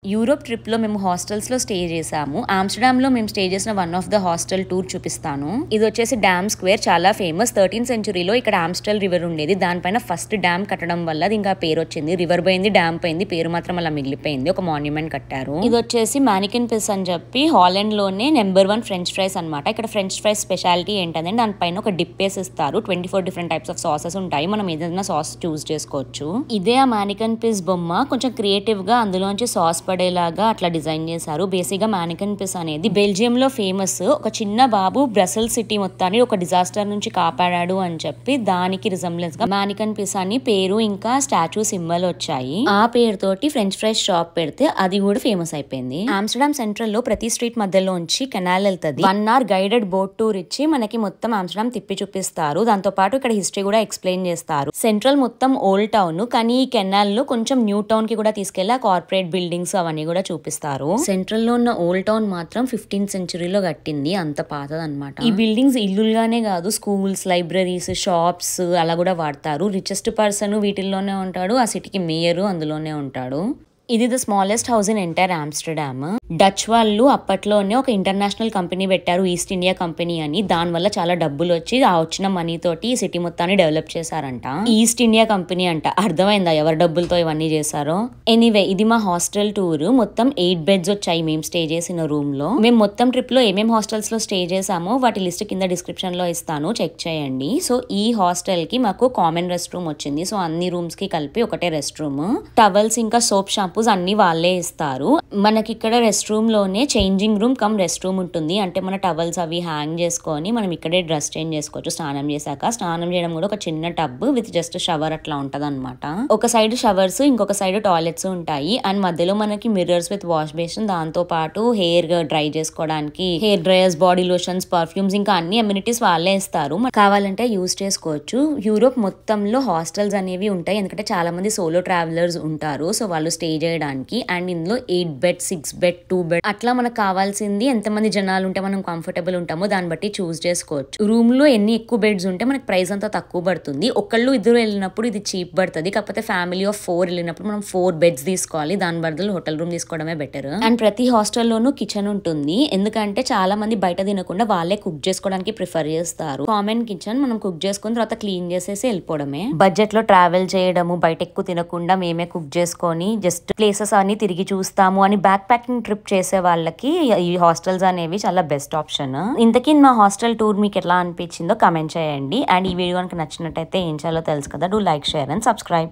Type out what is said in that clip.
Europe ట్రిప్‌లో మేము హాస్టల్స్‌లో స్టే చేసాము. ఆమ్‌స్టర్‌డామ్‌లో మేము స్టే చేసిన one of the hostel tour చూపిస్తాను. ఇదొచ్చేసి డ్యామ్ స్క్వేర్, చాలా ఫేమస్. 13th సెంచురీలో ఇక్కడ ఆమ్‌స్టెల్ రివర్ ఉండేది. దానిపైన ఫస్ట్ డ్యామ్ కట్టడం వల్ల అది ఇంకా పేరు వచ్చింది. రివర్ పోయింది, డ్యామ్ పోయింది, పేరు మాత్రం అలా మిగిలిపోయింది. ఒక మాన్యుమెంట్ కట్టారు. ఇదొచ్చేసి మానికెన్ పిస్ అని చెప్పి హాలండ్‌లోనే నెంబర్ 1 ఫ్రెంచ్ ఫ్రైస్ అన్నమాట. ఇక్కడ ఫ్రెంచ్ ఫ్రైస్ స్పెషాలిటీ ఏంటంటే దానిపైన ఒక డిప్ వేసి ఇస్తారు. 24 డిఫరెంట్ టైప్స్ ఆఫ్ సాసెస్ ఉంటాయి. మనం ఏదైనా సాస్ చూస్ చేసుకోవచ్చు. ఇదే ఆ మానికెన్ పిస్ బొమ్మ కొంచెం క్రియేటివ్ గా అందులోంచి సాస్ పడేలాగా అట్లా డిజైన్ చేశారు. బేసిక్ గా మానికెన్ పిస్ అనేది బెల్జియం లో ఫేమస్. ఒక చిన్న బాబు బ్రసెల్స్ సిటీ మొత్తాన్ని ఒక డిజాస్టర్ నుంచి కాపాడాడు అని చెప్పి దానికి రిజంబ్లెన్స్ గా మానికెన్ పిస్ అని పేరు ఇంకా స్టాచ్యూ సింబల్ వచ్చాయి. ఆ పేరుతోటి ఫ్రెంచ్ ఫ్రైస్ షాప్ పెడితే అది కూడా ఫేమస్ అయిపోయింది. ఆమ్‌స్టర్‌డామ్ సెంట్రల్ లో ప్రతి స్ట్రీట్ మధ్యలోంచి కెనాల్ వెళ్తది. 1 hour గైడెడ్ బోట్ టూర్ ఇచ్చి మనకి మొత్తం ఆమ్‌స్టర్‌డామ్ తిప్పి చూపిస్తారు. దాంతో పాటు ఇక్కడ హిస్టరీ కూడా ఎక్స్ప్లెయిన్ చేస్తారు. సెంట్రల్ మొత్తం ఓల్డ్ టౌన్, కానీ ఈ కెనాల్ లో కొంచెం న్యూ టౌన్ కి కూడా తీసుకెళ్లి ఆ కార్పొరేట్ బిల్డింగ్స్ అవన్నీ కూడా చూపిస్తారు. సెంట్రల్ లో ఉన్న ఓల్డ్ టౌన్ మాత్రం 15th సెంచురీలో కట్టింది. అంత పాతదన్నమాట. ఈ బిల్డింగ్స్ ఇల్లులుగానే కాదు, స్కూల్స్, లైబ్రరీస్, షాప్స్ అలా కూడా వాడతారు. రిచెస్ట్ పర్సన్ వీటిల్లోనే ఉంటాడు. ఆ సిటీకి మేయర్ అందులోనే ఉంటాడు. ఇది the smallest house in entire Amsterdam. Dutch వాళ్ళు అప్పట్లోనే ఒక ఇంటర్నేషనల్ కంపెనీ పెట్టారు, ఈస్ట్ ఇండియా కంపెనీ అని. దాని వల్ల చాలా డబ్బులు వచ్చి ఆ వచ్చిన మనీ తోటి ఈ సిటీ మొత్తాన్ని డెవలప్ చేశారంట. ఈస్ట్ ఇండియా కంపెనీ అంట. అర్థమైందా ఎవరి డబ్బులతో ఇవన్నీ చేశారో? ఎనీవే, ఇది మా హాస్టల్ టూర్. మొత్తం 8 బెడ్స్ వచ్చాయి మేము స్టే చేసిన రూమ్ లో. మేము మొత్తం ట్రిప్ లో ఏమేమి హాస్టల్స్ లో స్టే చేసామో వాటి లిస్ట్ కింద డిస్క్రిప్షన్ లో ఇస్తాను, చెక్ చేయండి. సో ఈ హాస్టల్ కి మాకు కామన్ రెస్ట్ రూమ్ వచ్చింది. సో అన్ని రూమ్స్ కి కలిపి ఒకటే రెస్ట్ రూమ్. టవల్స్ ఇంకా సోప్, షాంపూస్ అన్ని వాళ్ళే ఇస్తారు. మనకి ఇక్కడ రెస్ట్ రూమ్ లోనే changing room come rest room ఉంటుంది. అంటే మన టవల్స్ అవి హ్యాంగ్ చేసుకొని మనం ఇక్కడే డ్రెస్ చేంజ్ చేసుకోవచ్చు స్నానం చేశాక. స్నానం చేయడం కూడా ఒక చిన్న టబ్ విత్ జస్ట్ షవర్ అట్లా ఉంటది అనమాట. ఒక సైడ్ షవర్స్, ఇంకొక సైడ్ టాయిలెట్స్ ఉంటాయి. అండ్ మధ్యలో మనకి మిర్రర్స్ విత్ వాష్ బేసిన్, దాంతో పాటు హెయిర్ డ్రై చేసుకోవడానికి hair dryers, body lotions, perfumes ఇంకా అన్ని అమ్యూనిటీస్ వాళ్ళే ఇస్తారు. కావాలంటే యూజ్ చేసుకోవచ్చు. యూరోప్ మొత్తంలో హాస్టల్స్ అనేవి ఉంటాయి, ఎందుకంటే చాలా మంది సోలో ట్రావెలర్స్ ఉంటారు. సో వాళ్ళు స్టే చేయడానికి. అండ్ ఇందులో 8 బెడ్, 6 బెడ్, 2 బెడ్ అట్లా మనకు కావాల్సింది ఎంతమంది జనాలు ఉంటే మనం కంఫర్టబుల్ ఉంటామో దాన్ని బట్టి చూస్ చేసుకోవచ్చు. రూమ్ లో ఎన్ని ఎక్కువ బెడ్స్ ఉంటే మనకి ప్రైస్ అంతా తక్కువ పడుతుంది. ఒకళ్ళు ఇద్దరు వెళ్ళినప్పుడు ఇది చీప్ పడుతుంది. కాకపోతే ఫ్యామిలీ ఆఫ్ 4 వెళ్ళినప్పుడు మనం 4 బెడ్స్ తీసుకోవాలి. దాని బదులు హోటల్ రూమ్ తీసుకోవడమే బెటర్. అండ్ ప్రతి హాస్టల్లోనూ కిచెన్ ఉంటుంది, ఎందుకంటే చాలా మంది బయట తినకుండా వాళ్ళే కుక్ చేసుకోవడానికి ప్రిఫర్ చేస్తారు. కామన్ కిచెన్, మనం కుక్ చేసుకున్న తర్వాత క్లీన్ చేసేసి వెళ్ళిపోవడమే. బడ్జెట్ లో ట్రావెల్ చేయడము, బయట ఎక్కువ తినకుండా మేమే కుక్ చేసుకొని జస్ట్ ప్లేసెస్ అన్ని తిరిగి చూస్తాము అని బ్యాక్ ప్యాకింగ్ ట్రిప్ చేసే వాళ్ళకి ఈ హాస్టల్స్ అనేవి చాలా బెస్ట్ ఆప్షన్. ఇంతకీ మా హాస్టల్ టూర్ మీకు ఎట్లా అనిపించిందో కమెంట్ చేయండి. అండ్ ఈ వీడియో కనుక నచ్చినట్టయితే ఏం చేయాలో తెలుసు కదా, do like, share and subscribe.